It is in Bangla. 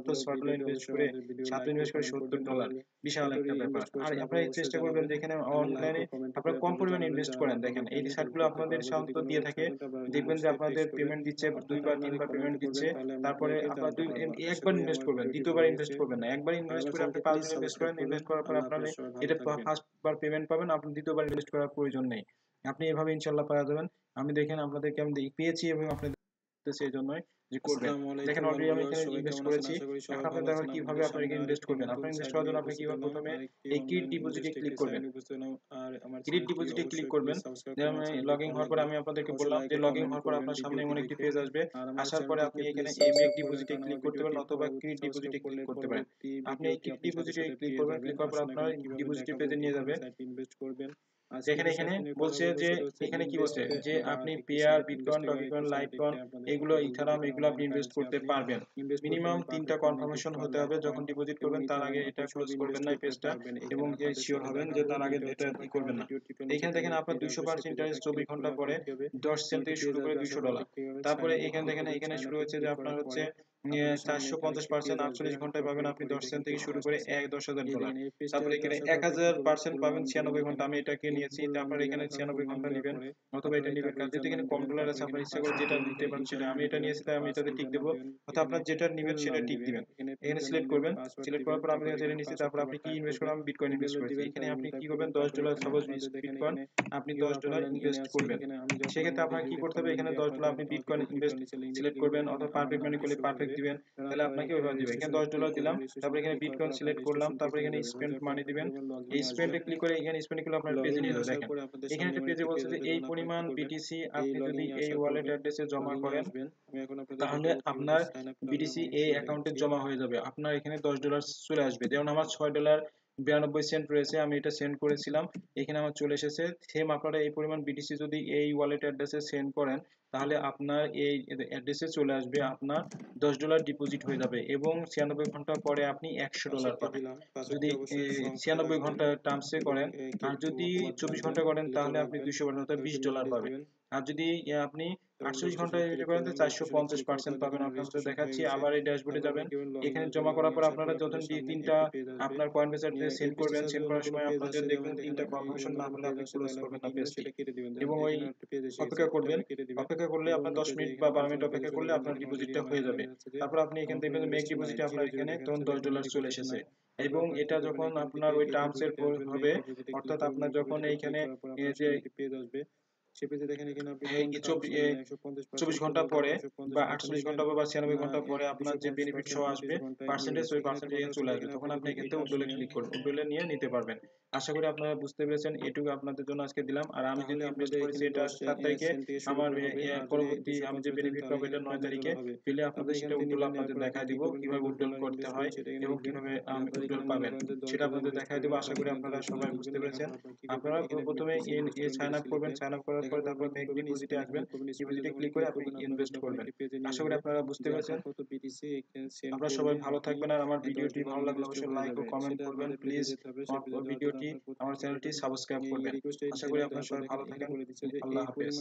মাত্র $6 ইনভেস্ট করে 7 ইনভেস্ট করে $70, বিশাল একটা ব্যাপার। আর আপনারা চেষ্টা করবেন যে এখানে অনলাইনে আপনারা কম পরিমাণে ইনভেস্ট করেন। দেখেন এই সাইটগুলো আপনাদের সাধারণত দিয়ে থাকে, দেখবেন যে আপনাদের পেমেন্ট দিচ্ছে 2 বার 3 বার পেমেন্ট দিচ্ছে। তারপরে আপনারা একবার ইনভেস্ট করবেন, দ্বিতীয়বার ইনভেস্ট করবেন না। একবার ইনভেস্ট করে আপনি 5 দিন ইনভেস্ট করেন, ইনভেস্ট করার পরে আপনার এটা ফার্স্ট বার পেমেন্ট পাবেন, আপনি দ্বিতীয়বার ইনভেস্ট করার প্রয়োজন নেই। আপনি এভাবে ইনশাআল্লাহ পাওয়া যাবেন। আমি দেখেন আপনাদেরকে আমি পেয়েছি এবং আপনাদের এই জন্যই যে করবেন। দেখেন অলরেডি আমি এখানে ইনভেস্ট করেছি। এখন আপনাদের দেখেন কিভাবে আপনারা এখানে ইনভেস্ট করবেন। আপনারা ইনভেস্ট করার জন্য আপনি কিভাবে প্রথমে এই ক্রিয়েট ডিপোজিটে ক্লিক করবেন। ক্রিয়েট ডিপোজিটে ক্লিক করবেন। দেন লগইন হওয়ার পরে আমি আপনাদেরকে বললাম যে লগইন হওয়ার পরে আপনার সামনে এমন একটি পেজ আসবে। আসার পরে আপনি এখানে এই মেক ডিপোজিটে ক্লিক করতে পারেন অথবা ক্রিয়েট ডিপোজিটে ক্লিক করতে পারেন। আপনি এই ক্রিয়েট ডিপোজিটে ক্লিক করবেন। ক্লিক করার পর আপনার ডিপোজিটের পেজে নিয়ে যাবে। দেখেন এখানে বলছে যে এখানে কি বলছে যে আপনি পেয়ার, বিটকয়েন, ডগিকয়েন, লাইটকয়েন এগুলো ইথারাম এগুলো আপনি ইনভেস্ট করতে পারবেন। মিনিমাম 3টা কনফার্মেশন হতে হবে যখন ডিপোজিট করবেন, তার আগে এটা ক্লোজ করবেন না এই পেজটা, এবং শিওর হবেন যে তার আগে এটা ই করবেন না। এখানে দেখেন আপনার 200% ইন্টারেস্ট 24 ঘন্টা পরে 10 সেন্ট থেকে শুরু করে $200। তারপরে এখানে দেখেন এখানে শুরু হচ্ছে যে আপনার হচ্ছে 450% 48 ঘন্টায় পাবেন আপনি 10 সেন্ট থেকে শুরু করে $10,000। তারপরে এখানে 1000% পাবেন 96 ঘন্টা। আমি এটাকে নিয়েছি। তারপর এখানে 96 ঘন্টা নেবেন অথবা এটা নেবেন, কারণ যেহেতু এখানে কম ডলার আছে আপনার ইচ্ছা করে যেটা নিতে পারেন সেটা। আমি এটা নিয়েছি তাই আমি এটাতে টিক দেবো, অর্থাৎ আপনার যেটা নেবেন সেটা টিক দিবেন। এখানে সিলেক্ট করবেন। সিলেক্ট করার পর আমি এটা নিয়েছি। তারপর আপনি কি ইনভেস্ট করবেন, আমি বিটকয়েন ইনভেস্ট করেছি। এখানে আপনি কি করবেন, $10 সাপোজ বিটকয়েন আপনি $10 ইনভেস্ট করবেন। সেক্ষেত্রে আপনাকে কি করতে হবে, এখানে $10 আপনি বিটকয়েন ইনভেস্ট সিলেক্ট করবেন অথবা পারফেক্ট মানি করলে পারফেক্ট ফিডব্যাক দিবেন, তাহলে আপনাকে ওইভাবে দিবে। এখানে $10 দিলাম, তারপর এখানে বিটকয়েন সিলেক্ট করলাম, তারপর এখানে স্পেন্ড মানি দিবেন। এই স্পেন্ডে ক্লিক করে এখানে স্পেন্ড করলে আপনার পেজে নিয়ে যাবে। দেখেন এখানে একটা পেজে বলছে যে এই পরিমাণ বিটিসি আপনি যদি এই ওয়ালেট অ্যাড্রেসে জমা করেন তাহলে আপনার বিটিসি এই অ্যাকাউন্টে জমা হয়ে যাবে, আপনার এখানে $10 চলে আসবে। যেমন আমার $6.92 রয়েছে, আমি এটা সেন্ড করেছিলাম, এখানে আমার চলে এসেছে। সেম আপনারা এই পরিমাণ বিটিসি যদি এই ওয়ালেট অ্যাড্রেসে সেন্ড করেন তাহলে আপনার এই অ্যাড্রেসে চলে আসবে, আপনার $10 ডিপোজিট হয়ে যাবে এবং 96 ঘন্টা পরে আপনি $100 পাবেন। যদি 96 ঘন্টা টার্মসে করেন, আর যদি 24 ঘন্টা করেন তাহলে আপনি 200 পাবেন, অর্থাৎ $20 পাবেন। আর যদি আপনি 48 ঘন্টায় এটা করেন তো 450% পাবেন। আপনাদের দেখাচ্ছি, আবার এই ড্যাশবোর্ডে যাবেন, এখানে জমা করার পর আপনারা যখন তিনটা আপনার কয়েনবেসারতে সেন্ড করবেন, সেন্ড করার সময় আপনাদের দেখবেন তিনটা কনফার্মেশন না হলে আপনি ক্লোজ করবেন না পেজটি এবং ওই অপেক্ষা করবেন। অপেক্ষা করলে আপনার 10 মিনিট বা 12 মিনিট অপেক্ষা করলে আপনার ডিপোজিটটা হয়ে যাবে। তারপর আপনি এখানে দেখবেন মেক ডিপোজিটে আপনার এখানে তখন $10 চলে এসেছে এবং এটা যখন আপনার ওই টার্মস এর হবে, অর্থাৎ আপনার যখন এইখানে যে এই 24 ঘন্টা পরে বা 48 ঘন্টা বা 96 ঘন্টা পরে আপনার যে বেনিফিট সহ আসবে পার্সেন্টেজ, ওই পার্সেন্টেজ চলে আসবে, তখন আপনি এখান থেকে উইথড্রলে ক্লিক করুন, উইথড্রলে নিয়ে নিতে পারবেন। আশা করি আপনারা বুঝতে পেরেছেন। এটুকু আপনাদের জন্য আজকে দিলাম। আর আমি যেহেতু ইনভেস্ট করেছি এটা 7 তারিখে, আমার পরবর্তী আমি যে বেনিফিট পাবো এটা 9 তারিখে পেলে আপনাদের সেটা উইথড্রল আপনাদের দেখায় দিব, কিভাবে উইথড্রল করতে হয় এবং কিভাবে উইথড্রল পাবেন সেটা আপনাদের দেখায় দেব। আশা করি আপনারা সবাই বুঝতে পেরেছেন। আপনারা প্রথমে সাইন আপ করবেন, সাইন আপ করার পরে তারপর মেক ডিপোজিটে আসবেন, ডিপোজিটে ক্লিক করে আপনি ইনভেস্ট করবেন। আশা করি আপনারা বুঝতে পেরেছেন। আপনারা সবাই ভালো থাকবেন, আর আমার ভিডিওটি ভালো লাগলে অবশ্যই লাইক ও কমেন্ট করবেন প্লিজ। আমার ভিডিওটি, আমার চ্যানেলটি সাবস্ক্রাইব করবেন। আশা করি আপনারা সবাই ভালো থাকেন। আল্লাহ হাফেজ।